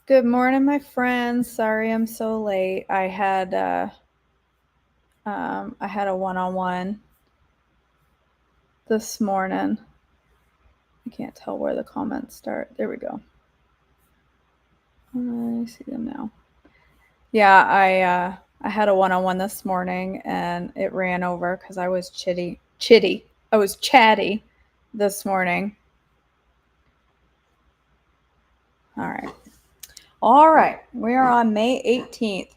Good morning, my friends. Sorry I'm so late. I had a one-on-one this morning. I can't tell where the comments start. There we go. I see them now. Yeah, I had a one-on-one this morning and it ran over because I was chitty. I was chatty this morning. All right. We are on May 18th.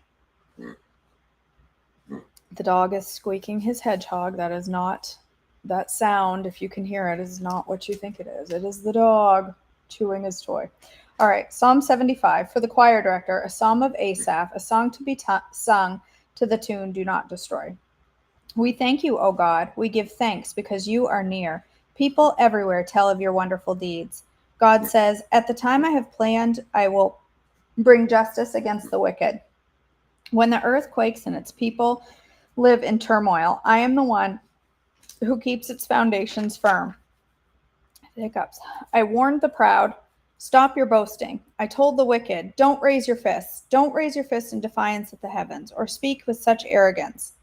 The dog is squeaking his hedgehog. That is not that sound. If you can hear it, is not what you think it is. It is the dog chewing his toy. All right, Psalm 75 for the choir director, a psalm of Asaph, a song to be sung to the tune "Do Not Destroy." We thank you, O God. We give thanks because you are near. People everywhere tell of your wonderful deeds. God says, "At the time I have planned, I will bring justice against the wicked." When the earth quakes and its people live in turmoil, I am the one who keeps its foundations firm. Hiccups. I warned the proud, stop your boasting. I told the wicked, don't raise your fists. Don't raise your fists in defiance of the heavens, or speak with such arrogance.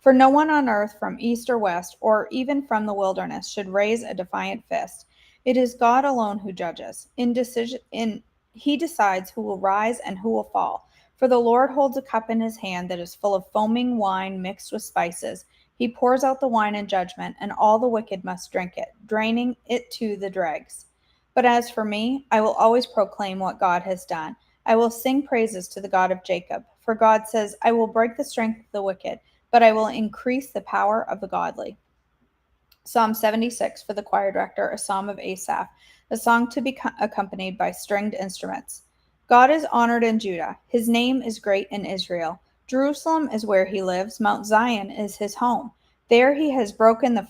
For no one on earth from east or west, or even from the wilderness, should raise a defiant fist. It is God alone who judges. He decides who will rise and who will fall. For the Lord holds a cup in his hand that is full of foaming wine mixed with spices. He pours out the wine in judgment, and all the wicked must drink it, draining it to the dregs. But as for me, I will always proclaim what God has done. I will sing praises to the God of Jacob. For God says, I will break the strength of the wicked, but I will increase the power of the godly. Psalm 76 for the choir director, a psalm of Asaph, a song to be accompanied by stringed instruments. God is honored in Judah. His name is great in Israel. Jerusalem is where he lives. Mount Zion is his home. There he has broken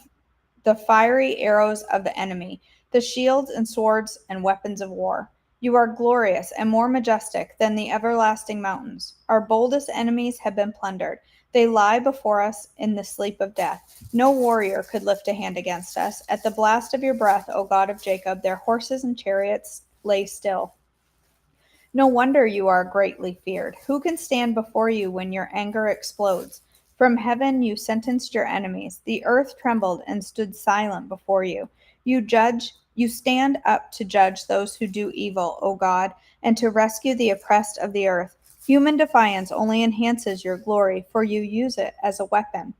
the fiery arrows of the enemy, the shields and swords and weapons of war. You are glorious and more majestic than the everlasting mountains. Our boldest enemies have been plundered. They lie before us in the sleep of death. No warrior could lift a hand against us. At the blast of your breath, O God of Jacob, their horses and chariots lay still. No wonder you are greatly feared. Who can stand before you when your anger explodes? From heaven you sentenced your enemies. The earth trembled and stood silent before you. You stand up to judge those who do evil, O God, and to rescue the oppressed of the earth. Human defiance only enhances your glory, for you use it as a weapon.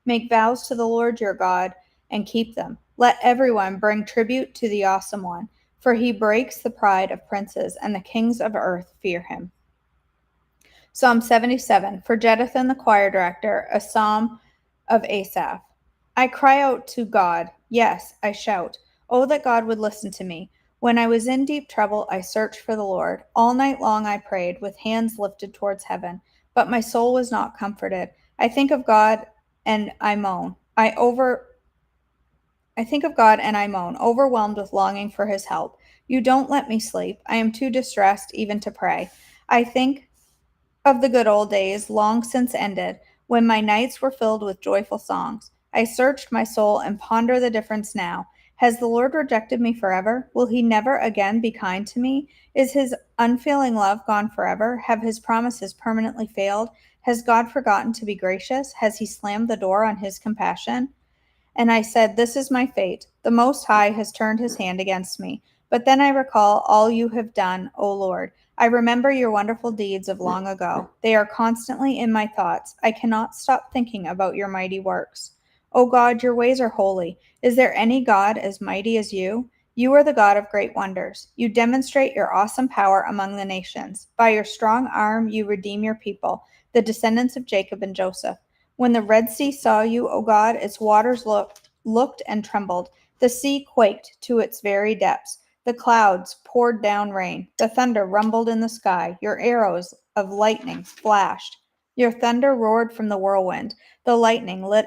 Make vows to the Lord your God and keep them. Let everyone bring tribute to the awesome one, for he breaks the pride of princes, and the kings of earth fear him. Psalm 77 for Jeduthun the choir director, a psalm of Asaph. I cry out to God, yes, I shout. Oh, that God would listen to me. When I was in deep trouble, I searched for the Lord. All night long I prayed, with hands lifted towards heaven, but my soul was not comforted. I think of God and I moan. I think of God and I moan, overwhelmed with longing for his help. You don't let me sleep. I am too distressed even to pray. I think of the good old days, long since ended, when my nights were filled with joyful songs. I searched my soul and ponder the difference now. Has the Lord rejected me forever? Will he never again be kind to me? Is his unfailing love gone forever? Have his promises permanently failed? Has God forgotten to be gracious? Has he slammed the door on his compassion? And I said, This is my fate. The Most High has turned his hand against me. But then I recall all you have done, O Lord. I remember your wonderful deeds of long ago. They are constantly in my thoughts. I cannot stop thinking about your mighty works. O God, your ways are holy. Is there any God as mighty as you? You are the God of great wonders. You demonstrate your awesome power among the nations. By your strong arm, you redeem your people, the descendants of Jacob and Joseph. When the Red Sea saw you, O God, its waters looked and trembled. The sea quaked to its very depths. The clouds poured down rain. The thunder rumbled in the sky. Your arrows of lightning flashed. Your thunder roared from the whirlwind. The lightning lit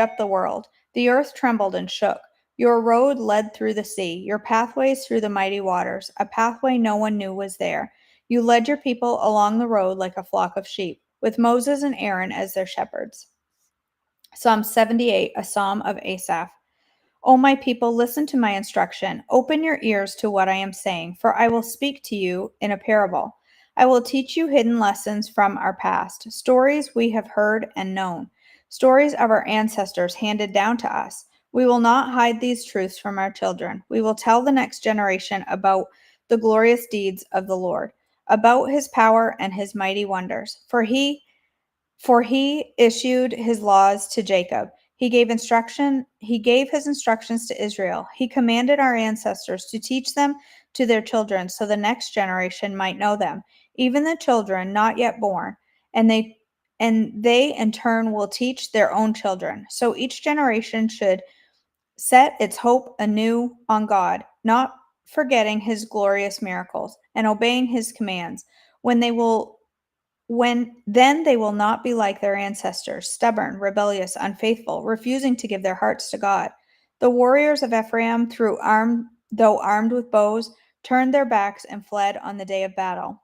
up the world. The earth trembled and shook. Your road led through the sea, your pathways through the mighty waters, a pathway no one knew was there. You led your people along the road like a flock of sheep, with Moses and Aaron as their shepherds. Psalm 78, a psalm of Asaph. O my people, listen to my instruction. Open your ears to what I am saying, for I will speak to you in a parable. I will teach you hidden lessons from our past, stories we have heard and known, stories of our ancestors handed down to us. We will not hide these truths from our children. We will tell the next generation about the glorious deeds of the Lord, about his power and his mighty wonders. For he issued his laws to Jacob. He gave his instructions to Israel. He commanded our ancestors to teach them to their children so the next generation might know them, even the children not yet born, and they in turn will teach their own children. So each generation should set its hope anew on God, not forgetting his glorious miracles and obeying his commands. When then they will not be like their ancestors, stubborn, rebellious, unfaithful, refusing to give their hearts to God. The warriors of Ephraim, though armed with bows, turned their backs and fled on the day of battle.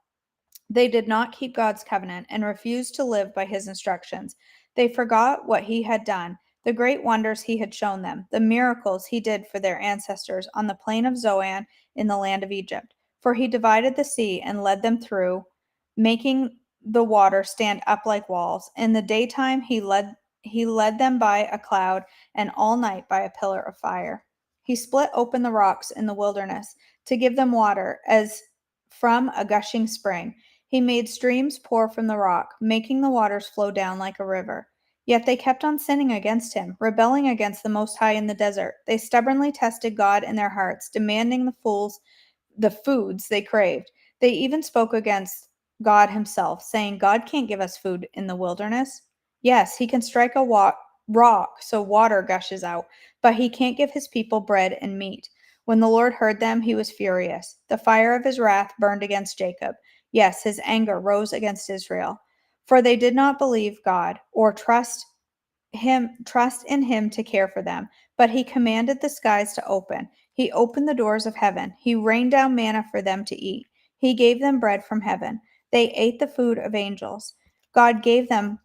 They did not keep God's covenant and refused to live by his instructions. They forgot what he had done, the great wonders he had shown them, the miracles he did for their ancestors on the plain of Zoan in the land of Egypt. For he divided the sea and led them through, making the water stand up like walls. In the daytime he led them by a cloud, and all night by a pillar of fire. He split open the rocks in the wilderness to give them water as from a gushing spring. He made streams pour from the rock, making the waters flow down like a river. Yet they kept on sinning against him, rebelling against the Most High in the desert. They stubbornly tested God in their hearts, demanding the foods they craved. They even spoke against God himself, saying, God can't give us food in the wilderness. Yes, he can strike a rock so water gushes out, but he can't give his people bread and meat. When the Lord heard them, he was furious. The fire of his wrath burned against Jacob. Yes, his anger rose against Israel. For they did not believe God or trust in him to care for them. But he commanded the skies to open. He opened the doors of heaven. He rained down manna for them to eat. He gave them bread from heaven. They ate the food of angels. God gave them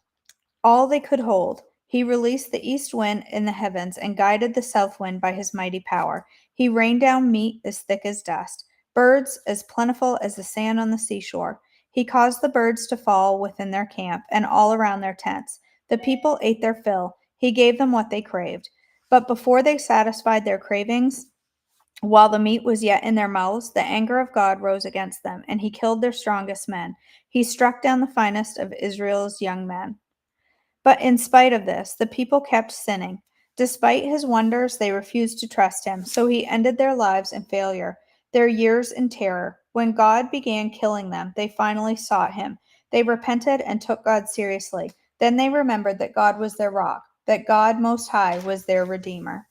all they could hold. He released the east wind in the heavens and guided the south wind by his mighty power. He rained down meat as thick as dust, birds as plentiful as the sand on the seashore. He caused the birds to fall within their camp and all around their tents. The people ate their fill. He gave them what they craved. But before they satisfied their cravings, while the meat was yet in their mouths, the anger of God rose against them, and he killed their strongest men. He struck down the finest of Israel's young men. But in spite of this, the people kept sinning. Despite his wonders, they refused to trust him, so he ended their lives in failure, their years in terror. When God began killing them, they finally sought him. They repented and took God seriously. Then they remembered that God was their rock, that God Most High was their Redeemer.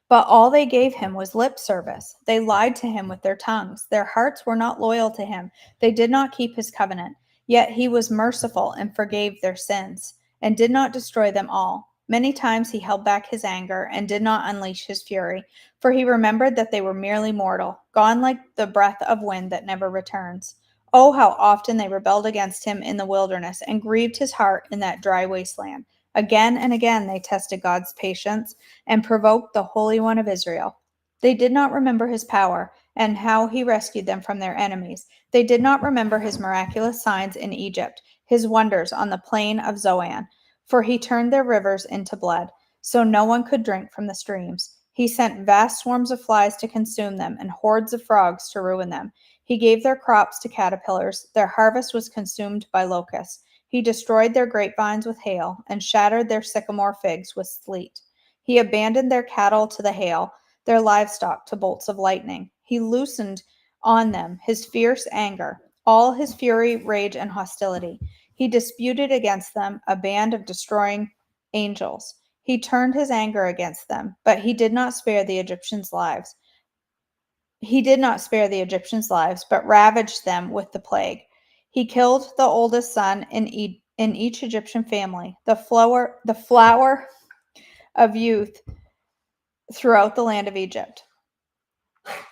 But all they gave him was lip service. They lied to him with their tongues. Their hearts were not loyal to him. They did not keep his covenant. Yet he was merciful and forgave their sins, and did not destroy them all. Many times he held back his anger and did not unleash his fury, for he remembered that they were merely mortal, gone like the breath of wind that never returns. Oh, how often they rebelled against him in the wilderness and grieved his heart in that dry wasteland. Again and again they tested God's patience and provoked the Holy One of Israel. They did not remember his power and how he rescued them from their enemies. They did not remember his miraculous signs in Egypt, his wonders on the plain of Zoan, for he turned their rivers into blood, so no one could drink from the streams. He sent vast swarms of flies to consume them and hordes of frogs to ruin them. He gave their crops to caterpillars. Their harvest was consumed by locusts. He destroyed their grapevines with hail and shattered their sycamore figs with sleet. He abandoned their cattle to the hail, their livestock to bolts of lightning. He loosened on them his fierce anger, all his fury, rage, and hostility. He disputed against them, a band of destroying angels. He turned his anger against them, but he did not spare the Egyptians' lives. He did not spare the Egyptians' lives, but ravaged them with the plague. He killed the oldest son in each Egyptian family, the flower of youth throughout the land of Egypt.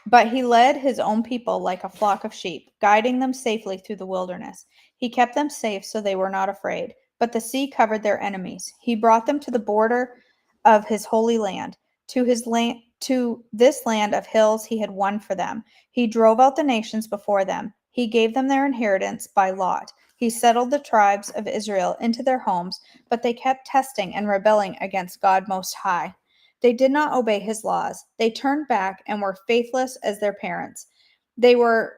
But he led his own people like a flock of sheep, guiding them safely through the wilderness. He kept them safe so they were not afraid, but the sea covered their enemies. He brought them to the border of his holy land. to his land, to this land of hills he had won for them. He drove out the nations before them. He gave them their inheritance by lot. He settled the tribes of Israel into their homes, but they kept testing and rebelling against God Most High. They did not obey his laws. They turned back and were faithless as their parents. They were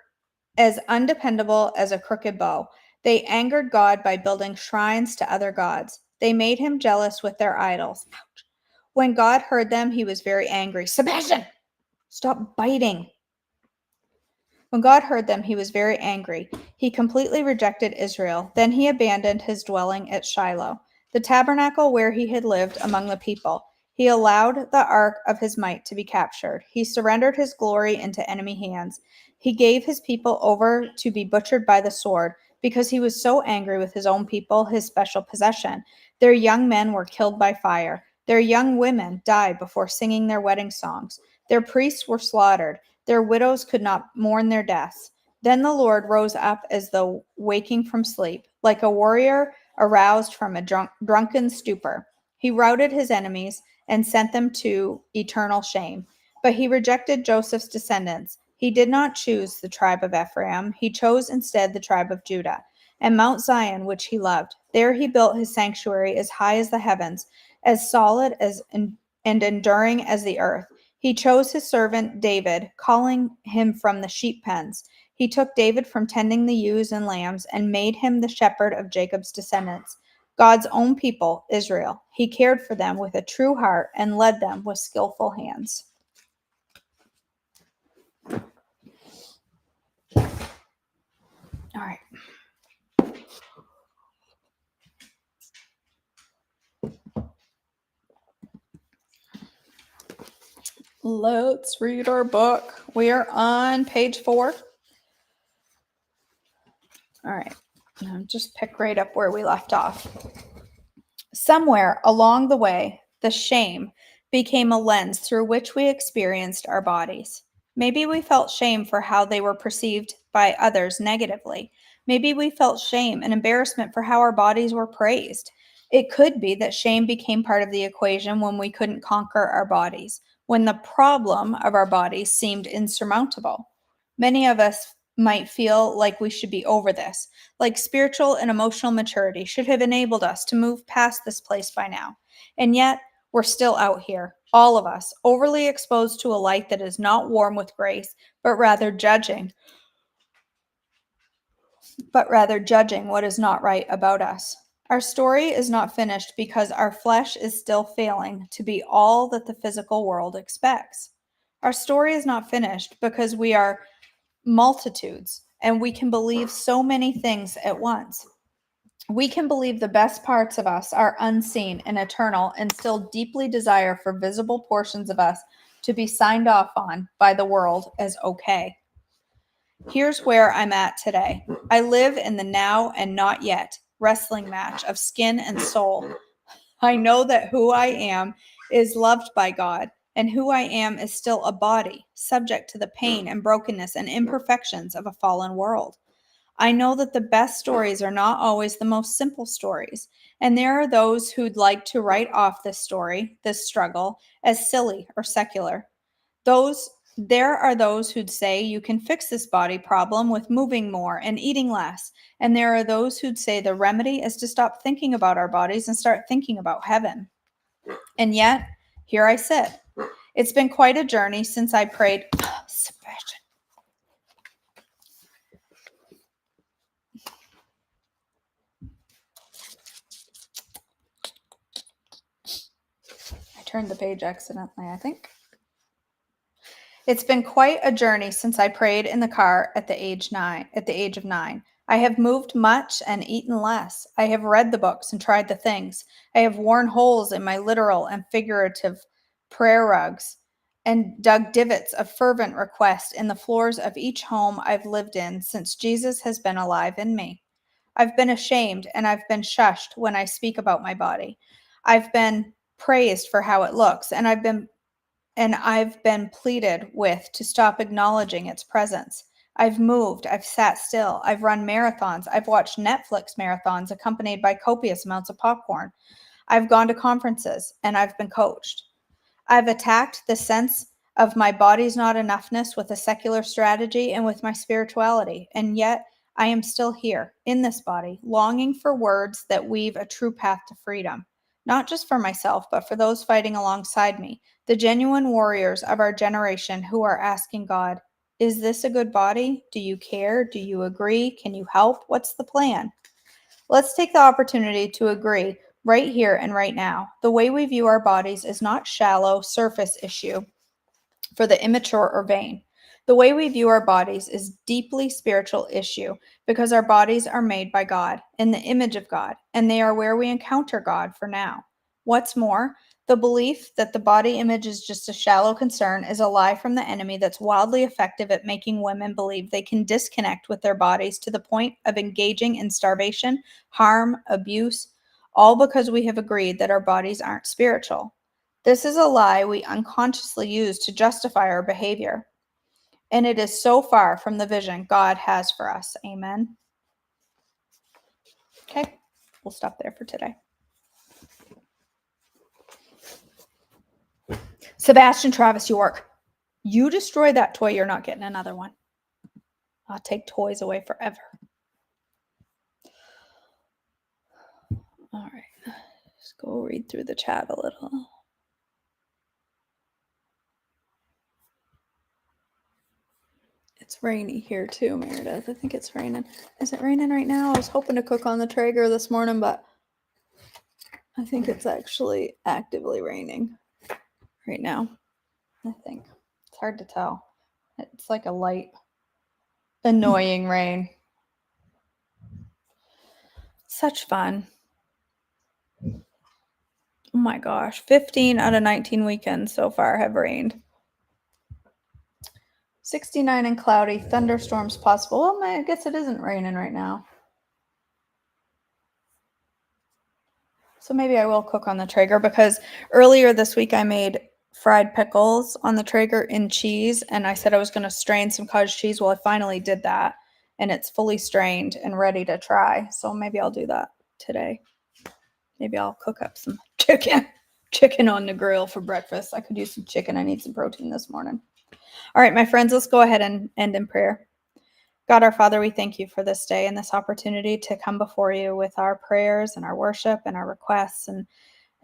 as undependable as a crooked bow. They angered God by building shrines to other gods. They made him jealous with their idols. Ouch. When God heard them, he was very angry. Sebastian, stop biting. When God heard them, he was very angry. He completely rejected Israel. Then he abandoned his dwelling at Shiloh, the tabernacle where he had lived among the people. He allowed the ark of his might to be captured. He surrendered his glory into enemy hands. He gave his people over to be butchered by the sword because he was so angry with his own people, his special possession. Their young men were killed by fire. Their young women died before singing their wedding songs. Their priests were slaughtered. Their widows could not mourn their deaths. Then the Lord rose up as though waking from sleep, like a warrior aroused from a drunken stupor. He routed his enemies and sent them to eternal shame. But he rejected Joseph's descendants. He did not choose the tribe of Ephraim. He chose instead the tribe of Judah and Mount Zion, which he loved. There he built his sanctuary as high as the heavens, as solid as and enduring as the earth. He chose his servant David, calling him from the sheep pens. He took David from tending the ewes and lambs and made him the shepherd of Jacob's descendants, God's own people, Israel. He cared for them with a true heart and led them with skillful hands. All right. Let's read our book. We are on page 4. All right. Now just pick right up where we left off. Somewhere along the way, the shame became a lens through which we experienced our bodies. Maybe we felt shame for how they were perceived by others negatively. Maybe we felt shame and embarrassment for how our bodies were praised. It could be that shame became part of the equation when we couldn't conquer our bodies, when the problem of our bodies seemed insurmountable. Many of us might feel like we should be over this, like spiritual and emotional maturity should have enabled us to move past this place by now. And yet, we're still out here, all of us, overly exposed to a light that is not warm with grace, but rather judging what is not right about us. Our story is not finished because our flesh is still failing to be all that the physical world expects. Our story is not finished because we are multitudes and we can believe so many things at once. We can believe the best parts of us are unseen and eternal and still deeply desire for visible portions of us to be signed off on by the world as okay. Here's where I'm at today. I live in the now and not yet wrestling match of skin and soul. I know that who I am is loved by God, and who I am is still a body, subject to the pain and brokenness and imperfections of a fallen world. I know that the best stories are not always the most simple stories, and there are those who'd like to write off this story, this struggle, as silly or secular. There are those who'd say you can fix this body problem with moving more and eating less, and there are those who'd say the remedy is to stop thinking about our bodies and start thinking about heaven. And yet, here I sit. It's been quite a journey since I prayed. Sebastian. I turned the page accidentally, I think. It's been quite a journey since I prayed in the car at the age of 9. I have moved much and eaten less. I have read the books and tried the things. I have worn holes in my literal and figurative prayer rugs and dug divots of fervent request in the floors of each home I've lived in since Jesus has been alive in me. I've been ashamed and I've been shushed when I speak about my body. I've been praised for how it looks, and I've been pleaded with to stop acknowledging its presence. I've moved, I've sat still, I've run marathons, I've watched Netflix marathons accompanied by copious amounts of popcorn. I've gone to conferences and I've been coached. I've attacked the sense of my body's not enoughness with a secular strategy and with my spirituality, and yet I am still here, in this body, longing for words that weave a true path to freedom, not just for myself, but for those fighting alongside me, the genuine warriors of our generation who are asking God, is this a good body? Do you care? Do you agree? Can you help? What's the plan? Let's take the opportunity to agree right here and right now. The way we view our bodies is not shallow, surface issue for the immature or vain. The way we view our bodies is deeply spiritual issue because our bodies are made by God in the image of God, and they are where we encounter God for now. What's more, the belief that the body image is just a shallow concern is a lie from the enemy that's wildly effective at making women believe they can disconnect with their bodies to the point of engaging in starvation, harm, abuse, all because we have agreed that our bodies aren't spiritual. This is a lie we unconsciously use to justify our behavior, and it is so far from the vision God has for us. Amen. Okay, we'll stop there for today. Sebastian Travis York, you destroy that toy, you're not getting another one. I'll take toys away forever. All right, let's go read through the chat a little. It's rainy here too, Meredith. I think it's raining. Is it raining right now? I was hoping to cook on the Traeger this morning, but I think it's actually actively raining right now. I think. It's hard to tell. It's like a light, annoying rain. Such fun. Oh my gosh. 15 out of 19 weekends so far have rained. 69 and cloudy. Thunderstorms possible. Well, I guess it isn't raining right now. So maybe I will cook on the Traeger because earlier this week I made fried pickles on the Traeger in cheese, and I said I was going to strain some cottage cheese. Well, I finally did that, and it's fully strained and ready to try. So maybe I'll do that today. Maybe I'll cook up some chicken on the grill for breakfast. I could use some chicken. I need some protein this morning. All right, my friends, let's go ahead and end in prayer. God, our Father, we thank you for this day and this opportunity to come before you with our prayers and our worship and our requests. And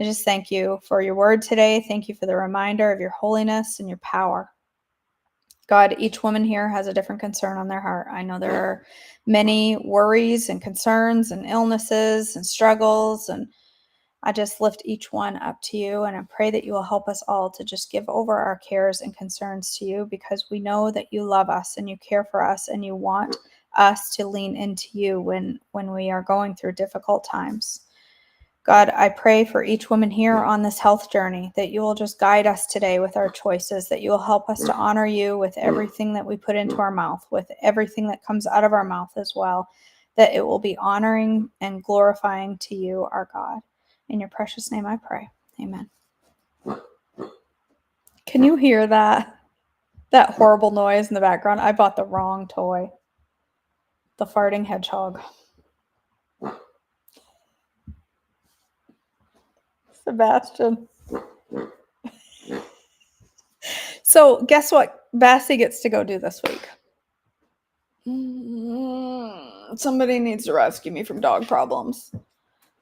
I just thank you for your word today. Thank you for the reminder of your holiness and your power. God, each woman here has a different concern on their heart. I know there are many worries and concerns and illnesses and struggles, and I just lift each one up to you, and I pray that you will help us all to just give over our cares and concerns to you, because we know that you love us and you care for us and you want us to lean into you when we are going through difficult times. God, I pray for each woman here on this health journey that you will just guide us today with our choices, that you will help us to honor you with everything that we put into our mouth, with everything that comes out of our mouth as well, that it will be honoring and glorifying to you, our God. In your precious name I pray. Amen. Can you hear that? That horrible noise in the background? I bought the wrong toy. The farting hedgehog. Sebastian. So guess what Bassy gets to go do this week? Somebody needs to rescue me from dog problems.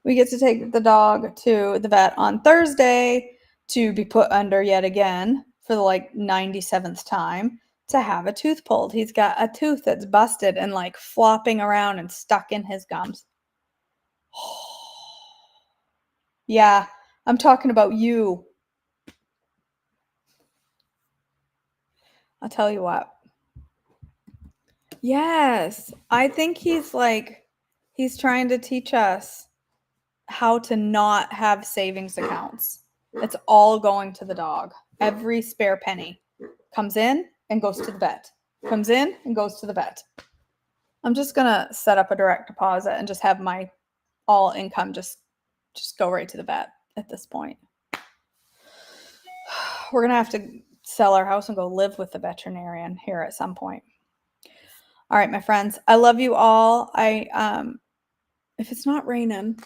We get to take the dog to the vet on Thursday to be put under yet again for the 97th time to have a tooth pulled. He's got a tooth that's busted and flopping around and stuck in his gums. Yeah, I'm talking about you. I'll tell you what. Yes, I think he's trying to teach us how to not have savings accounts. It's all going to the dog. Every spare penny comes in and goes to the vet. Comes in and goes to the vet. I'm just going to set up a direct deposit and just have my all income just go right to the vet at this point. We're going to have to sell our house and go live with the veterinarian here at some point. All right, my friends, I love you all. If it's not raining,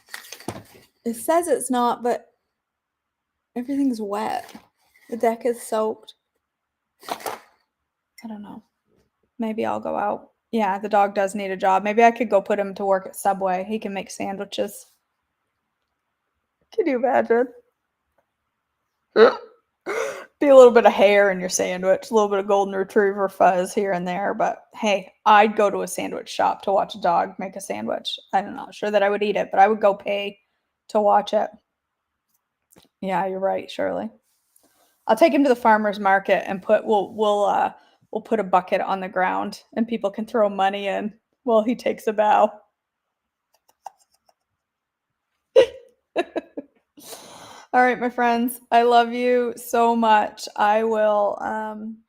it says it's not, but everything's wet. The deck is soaked. I don't know. Maybe I'll go out. Yeah, the dog does need a job. Maybe I could go put him to work at Subway. He can make sandwiches. Can you imagine? Be a little bit of hair in your sandwich, a little bit of golden retriever fuzz here and there. But hey, I'd go to a sandwich shop to watch a dog make a sandwich. I'm not sure that I would eat it, but I would go pay to watch it. Yeah, you're right, Shirley. I'll take him to the farmer's market and we'll put a bucket on the ground and people can throw money in while he takes a bow. All right, my friends, I love you so much. I will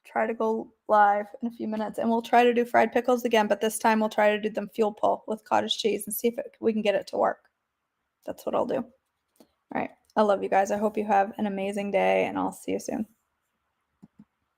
try to go live in a few minutes and we'll try to do fried pickles again, but this time we'll try to do them fuel pull with cottage cheese and see if we can get it to work. That's what I'll do. All right. I love you guys. I hope you have an amazing day and I'll see you soon.